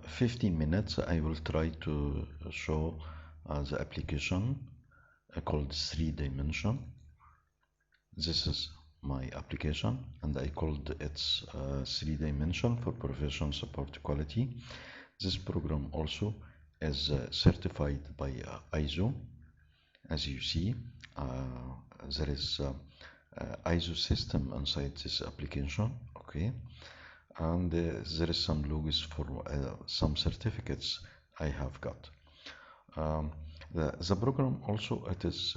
15 minutes I will try to show the application called 3D. This is my application and I called it 3D for professional support quality. This program also is certified by ISO. As you see, there is ISO system inside this application, okay, and there is some logos for some certificates I have got. The program also, it is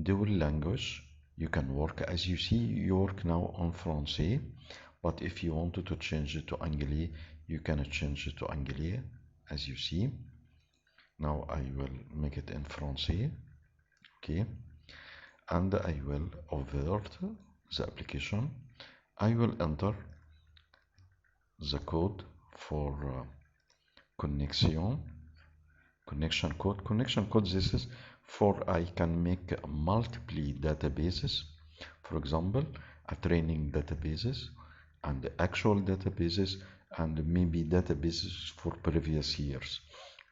dual language. You can work, as you see, you work now on Francais, but if you wanted to change it to Anglais, you can change it to Anglais, as you see. Now I will make it in Francais, okay, and I will overt the application. I will enter the code for connection code. Connection code, this is for I can make multiple databases, for example, a training databases and actual databases and maybe databases for previous years.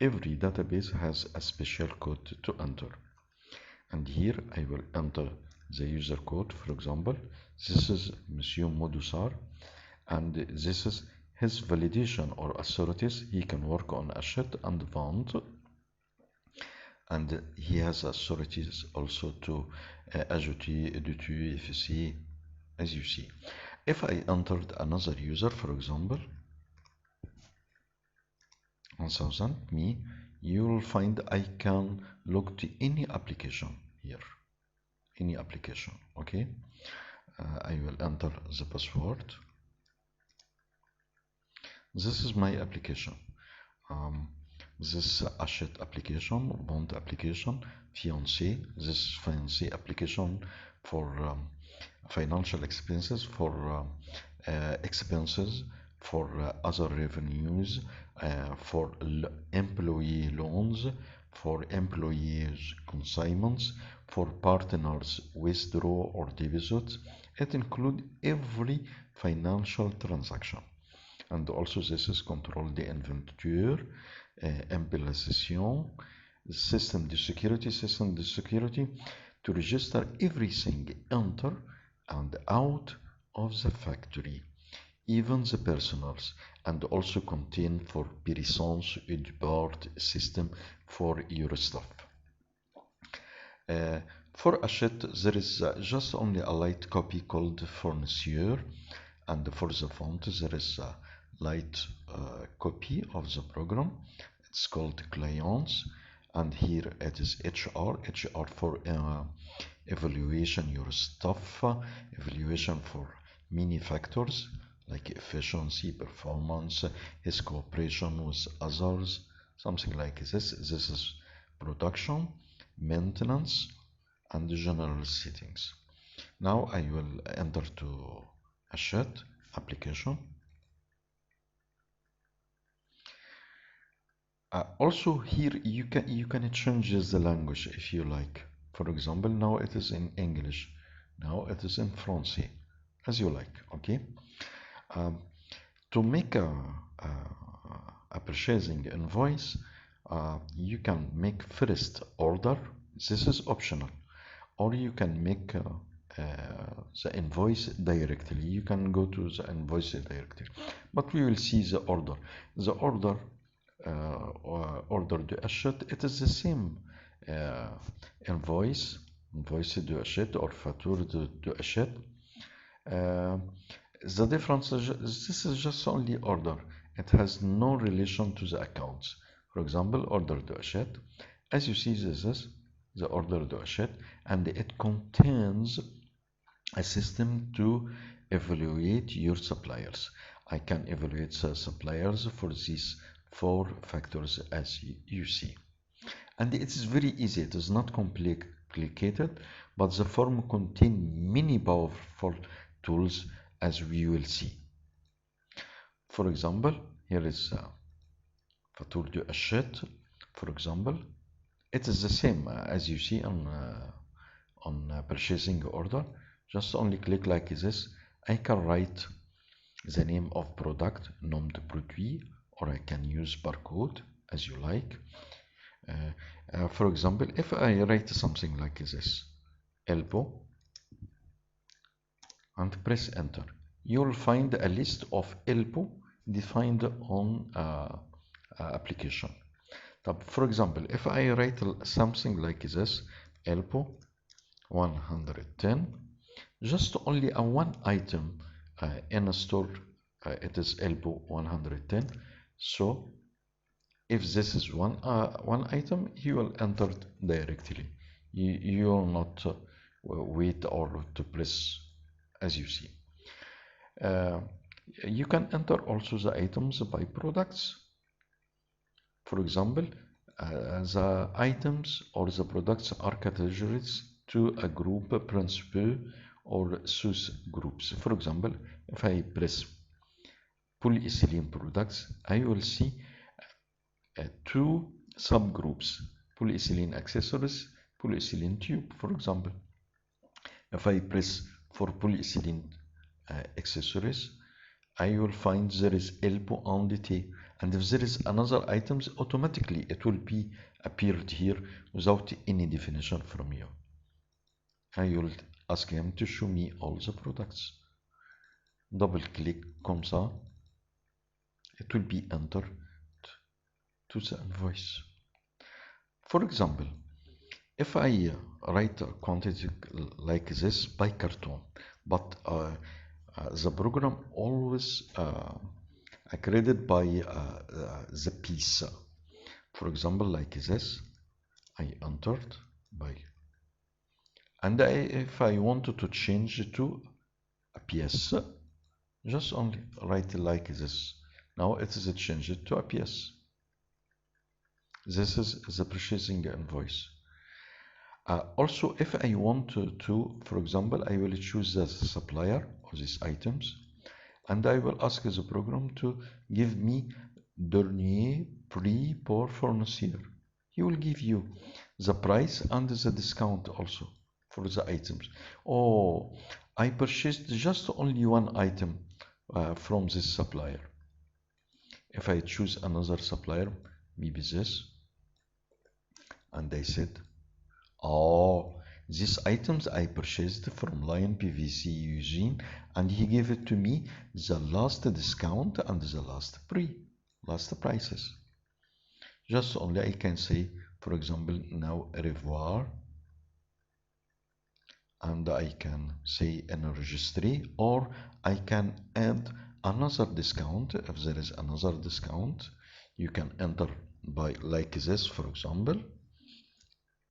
Every database has a special code to enter. And here I will enter the user code. For example, this is Monsieur Modusar, and this is his validation or authorities. He can work on Achat and Vente, and he has authorities also to ajouter, éditer, effacer, as you see. If I entered another user, for example, 1000, me, you will find I can log to any application here, any application, okay. I will enter the password. This is my application. This Achat application, Bond application, Fiancé. This Fiancé application for financial expenses, for expenses, for other revenues, for employee loans, for employees consignments, for partners withdraw or deposit. It includes every financial transaction. And also this is control d'inventaire, implémentation, system de security to register everything enter and out of the factory, even the personals, and also contain for puissance et board system for your stuff. For Achat, there is just only a light copy called fournisseur, and for the font there is a light copy of the program. It's called clients, and here it is HR for evaluation your stuff, evaluation for many factors like efficiency, performance, his cooperation with others, something like this. This is production, maintenance, and general settings. Now I will enter to Achat application. Also here you can change the language if you like. For example, now it is in English, now it is in Francais, as you like, okay. To make a purchasing invoice, you can make first order. This is optional, or you can make the invoice directly. You can go to the invoice directly, but we will see the order. The order de Achat, it is the same invoice de Achat or facture de Achat. The difference is this is just only order. It has no relation to the accounts. For example, order de Achat, as you see, this is the order de Achat, and it contains a system to evaluate your suppliers. I can evaluate the suppliers for these 4 factors, as you see, and it is very easy. It is not complicated, but the form contains many powerful tools, as we will see. For example, here is facture de Achat. For example, it is the same as you see on purchasing order. Just only click like this. I can write the name of product, nom de produit, or I can use barcode as you like. For example, if I write something like this, elbow, and press enter, you will find a list of elbow defined on application. For example, if I write something like this, elbow 110, just only a one item in a store, it is elbow 110. So if this is one item, you will enter directly. You will not wait or to press, as you see. You can enter also the items by products. For example, the items or the products are categories to a group principal or sous groups. For example, if I press polyethylene products, I will see two subgroups: polyethylene accessories, polyethylene tube, for example. If I press for polyethylene accessories, I will find there is elbow and T, and if there is another items, automatically it will be appeared here without any definition from you. I will ask him to show me all the products. Double click comme ça, it will be entered to the invoice. For example, if I write a quantity like this by carton, but the program always accredited by the piece. For example, like this, I entered by, and if I wanted to change it to a piece, just only write like this. Now it is changed to a piece. This is the purchasing invoice. Also, if I want to, for example, I will choose the supplier of these items, and I will ask the program to give me dernier prix pour fournisseur. He will give you the price and the discount also for the items. Oh, I purchased just only one item from this supplier. If I choose another supplier, maybe this, and I said, oh, these items I purchased from Lion PVC Eugene, and he gave it to me the last discount and the last prices. Just only I can say, for example, now au revoir, and I can say in registry, or I can add another discount. If there is another discount, you can enter by like this, for example,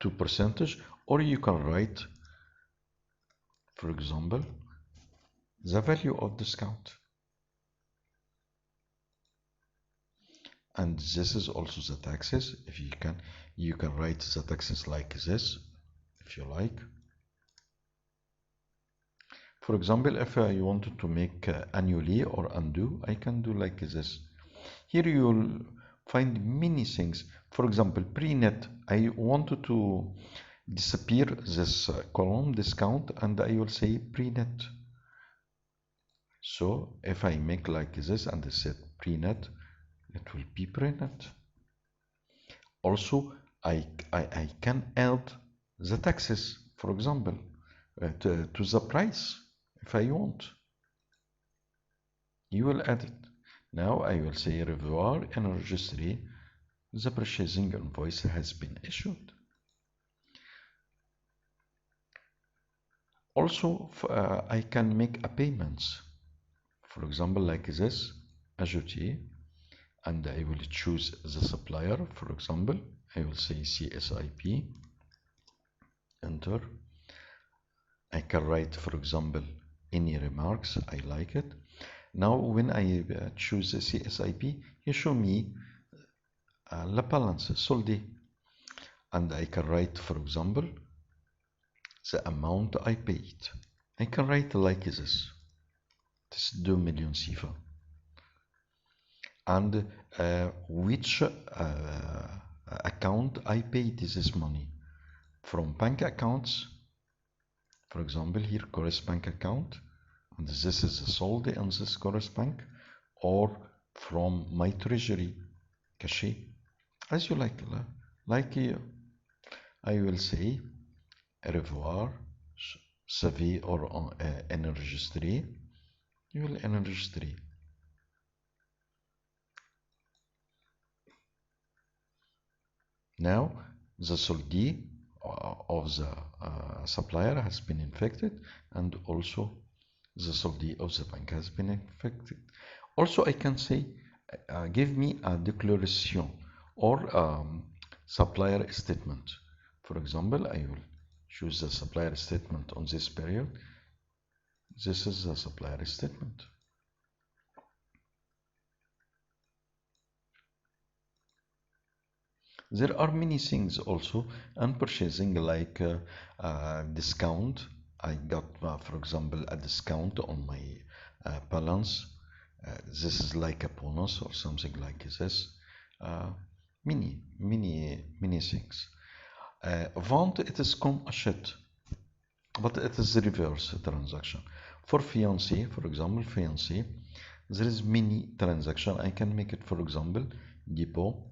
2%, or you can write, for example, the value of discount. And this is also the taxes. If you can write the taxes like this, if you like. For example, if I wanted to make annulé or undo, I can do like this. Here you will find many things. For example, pre-net, I wanted to disappear this column discount, and I will say pre-net. So if I make like this and I set pre-net, it will be pre-net. Also, I can add the taxes, for example, to the price if I want. You will add it. Now I will say revoir and registry. The purchasing invoice has been issued. Also, I can make a payments. For example, like this, ajouter, and I will choose the supplier. For example, I will say CSIP, enter. I can write, for example, any remarks, I like it. Now, when I choose CSIP, you show me la balance, solde. And I can write, for example, the amount I paid. I can write like this. This is 2 million CFA. And which account I paid this money. From bank accounts, for example, here, Chorus Bank account, and this is the solde on this Chorus Bank, or from my treasury cash, as you like you. I will say revoir, save or enregistrer. You will enregistrer. Now the soldi of the supplier has been infected, and also the soldi of the bank has been infected. Also, I can say, give me a declaration or supplier statement. For example, I will choose the supplier statement on this period. This is the supplier statement. There are many things also on purchasing, like discount. I got, for example, a discount on my balance. This is like a bonus or something like this. Many things. Vente, it is comme achète, but it is the reverse transaction. For fiancé, for example, fiancé, there is many transaction. I can make it, for example, depot.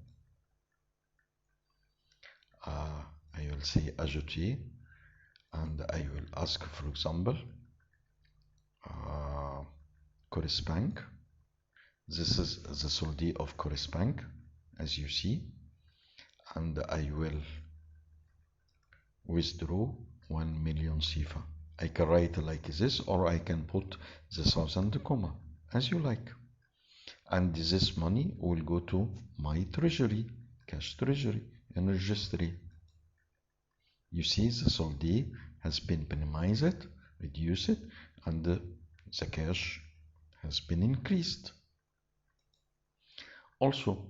I will say ajouter, and I will ask, for example, correspond. This is the soldi of correspond, as you see, and I will withdraw 1 million CFA. I can write like this, or I can put the thousand comma, as you like. And this money will go to my treasury, cash treasury, and registry. You see, the soldi has been minimized, reduced, and the cash has been increased. Also,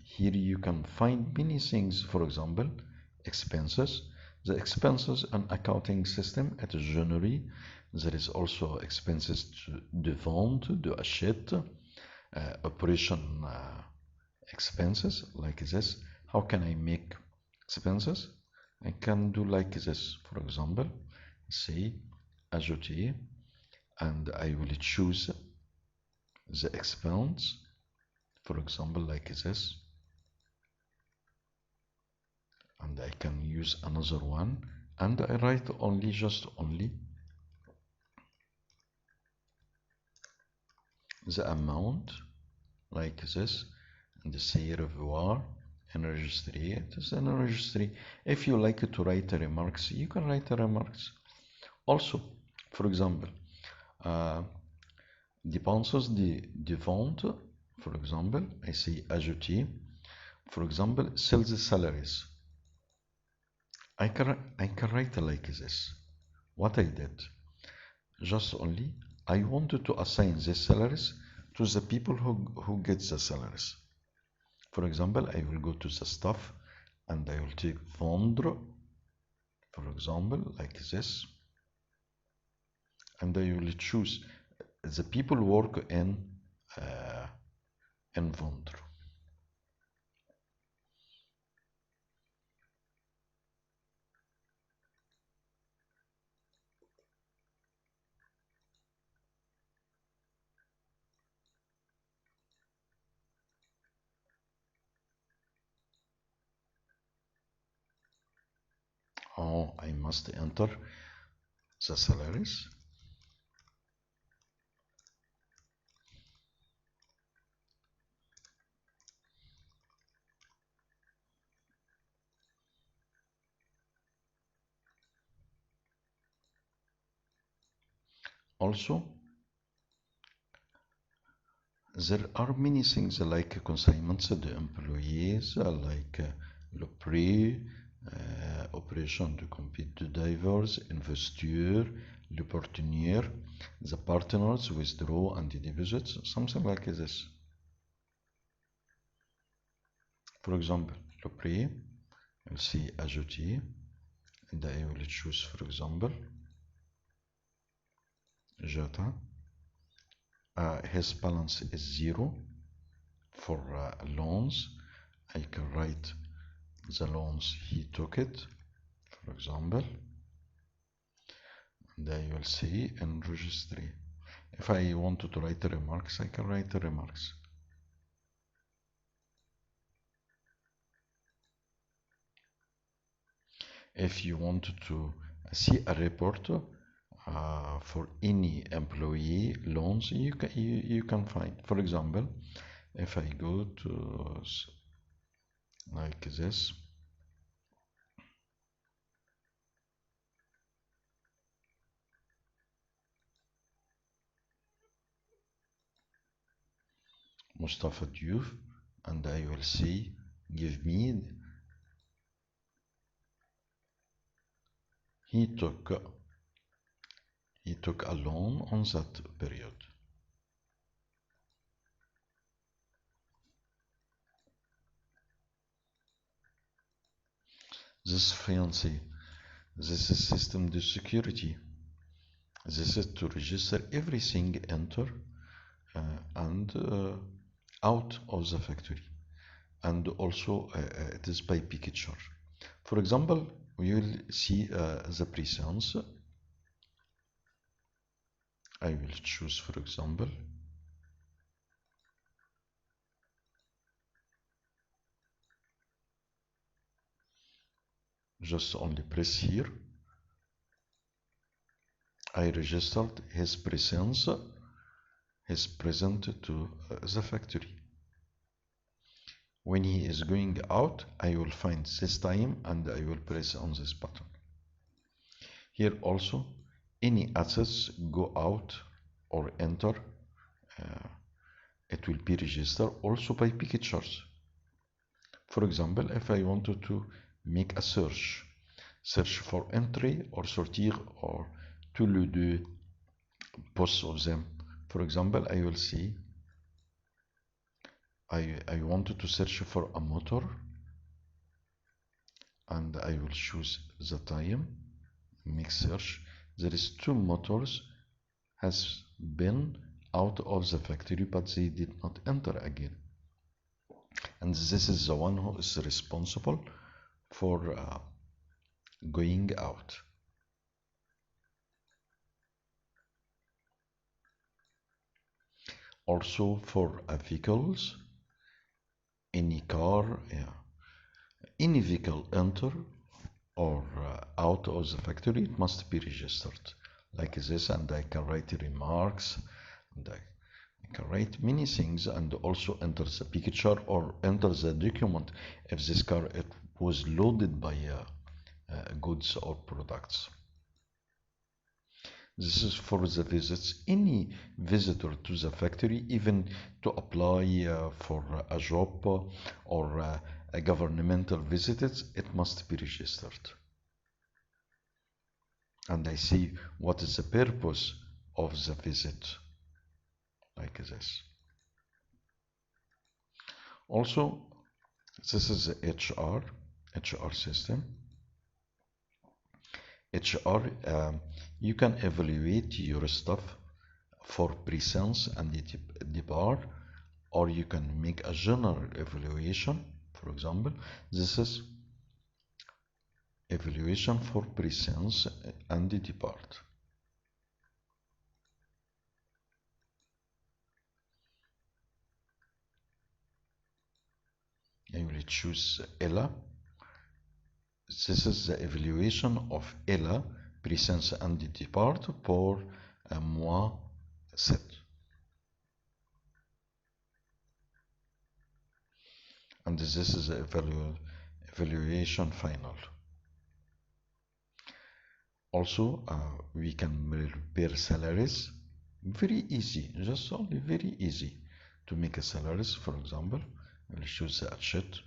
here you can find many things. For example, expenses. The expenses and accounting system at January. There is also expenses de vente, de achète, operation expenses like this. How can I make expenses? I can do like this. For example, say ajouter, and I will choose the expense, for example, like this, and I can use another one, and I write only the amount like this, and say revoir and registry. It is an registry. If you like to write remarks, you can write remarks. Also, for example, dépenses de vente, for example, I say ajouter. For example, sales salaries. I can write like this. What I did, just only I wanted to assign these salaries to the people who get the salaries. For example, I will go to the staff and I will take vendre, for example, like this, and I will choose the people work in vendre. Oh, I must enter the salaries. Also, there are many things like consignments de employees, like le prix, opération de compte de divers, investiture, le partenaire, the partners, withdraw and deposits, something like this. For example, le prix, I'll see ajouter, and I will choose, for example, Jota. His balance is 0 for loans. I can write the loans he took it, for example, and I will see in registry. If I wanted to write remarks, I can write remarks. If you wanted to see a report for any employee loans, you can find. For example, if I go to like this, Mustafa Diouf, and I will say give me, he took a loan on that period. This fancy, this is system de security. This is to register everything enter and out of the factory, and also it is by picture. For example, we will see the presence. I will choose, for example, just only press here. I registered his presence, his present to the factory. When he is going out, I will find this time and I will press on this button. Here also, any assets go out or enter, it will be registered also by pictures. For example, if I wanted to make a search for entry or sortir or tous les deux, both of them. For example, I will see I wanted to search for a motor, and I will choose the time, make search. There is 2 motors has been out of the factory, but they did not enter again. And this is the one who is responsible for going out. Also for vehicles, any car, any vehicle enter or out of the factory, it must be registered like this, and I can write remarks, and I can write many things, and also enter the picture or enter the document if this car it was loaded by goods or products. This is for the visits. Any visitor to the factory, even to apply for a job or a governmental visits, it must be registered. And I see what is the purpose of the visit, like this. Also, this is the HR system. HR, you can evaluate your staff for presence and depart, or you can make a general evaluation. For example, this is evaluation for presence and depart. I will choose Ella. This is the evaluation of Ella, presence and depart pour mois 7. And this is the evaluation final. Also, we can prepare salaries. Very easy, just only very easy to make a salaries. For example, we'll choose the sheet.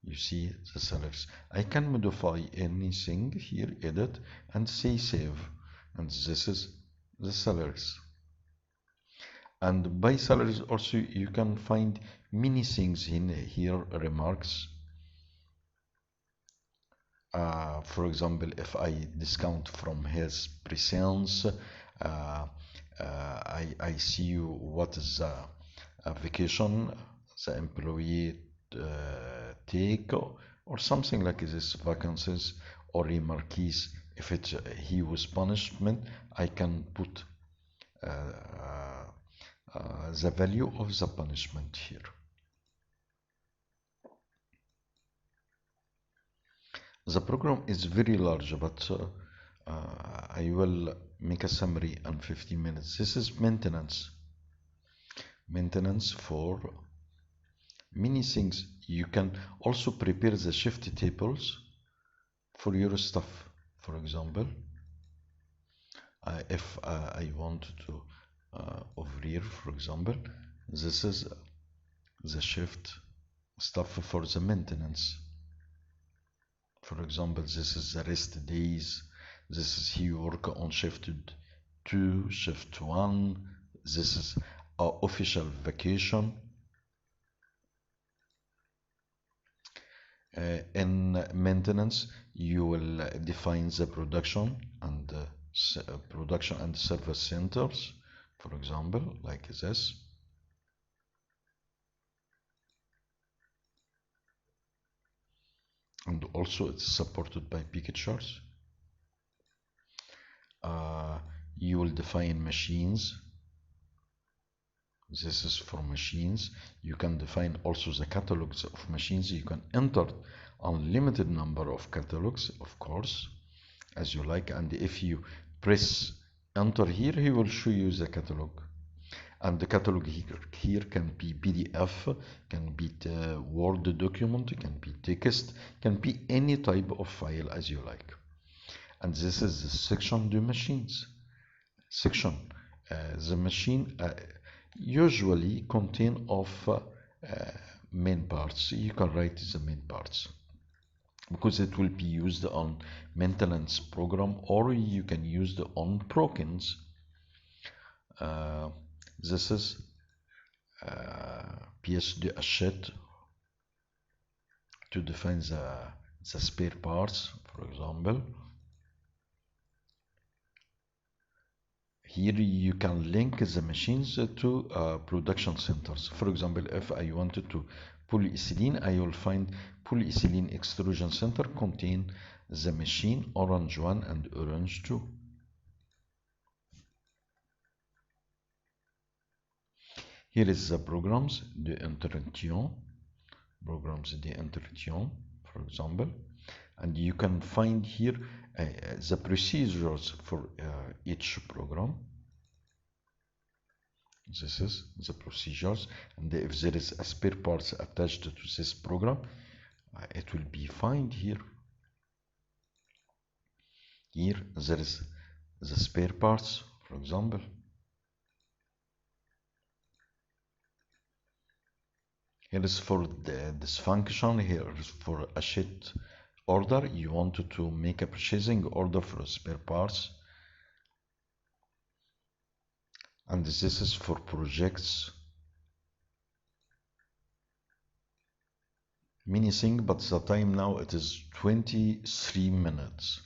You see the salaries. I can modify anything here, edit, and say save. And this is the salaries. And by salaries also you can find many things in here, remarks. For example, if I discount from his presence, I see what is the vacation the employee take, or something like this, vacancies or remarques. If he was punishment, I can put the value of the punishment here. The program is very large, but I will make a summary in 15 minutes. This is maintenance. Maintenance for many things. You can also prepare the shift tables for your stuff. For example, if I want to over here, for example, this is the shift stuff for the maintenance. For example, this is the rest days. This is he work on shift 2, shift 1. This is official vacation. In maintenance, you will define the production and service centers, for example, like this. And also it's supported by pictures. You will define machines. This is for machines. You can define also the catalogs of machines. You can enter unlimited number of catalogs, of course, as you like. And if you press enter here, he will show you the catalog. And the catalog here can be PDF, can be Word document, can be text, can be any type of file as you like. And this is the section de machines. Section. The machine usually contain of main parts. You can write the main parts because it will be used on maintenance program, or you can use the on brokens. This is pièce de achète to define the spare parts, for example. Here you can link the machines to production centers. For example, if I wanted to polyethylene, I will find polyethylene extrusion center contain the machine orange 1 and orange 2. Here is the programs d'entretien, for example, and you can find here the procedures for each program. This is the procedures, and if there is a spare parts attached to this program, it will be found here. Here there is the spare parts, for example. Here is for this function. Here is for a sheet order. You wanted to make a purchasing order for spare parts. And this is for projects. Many things, but the time now it is 23 minutes.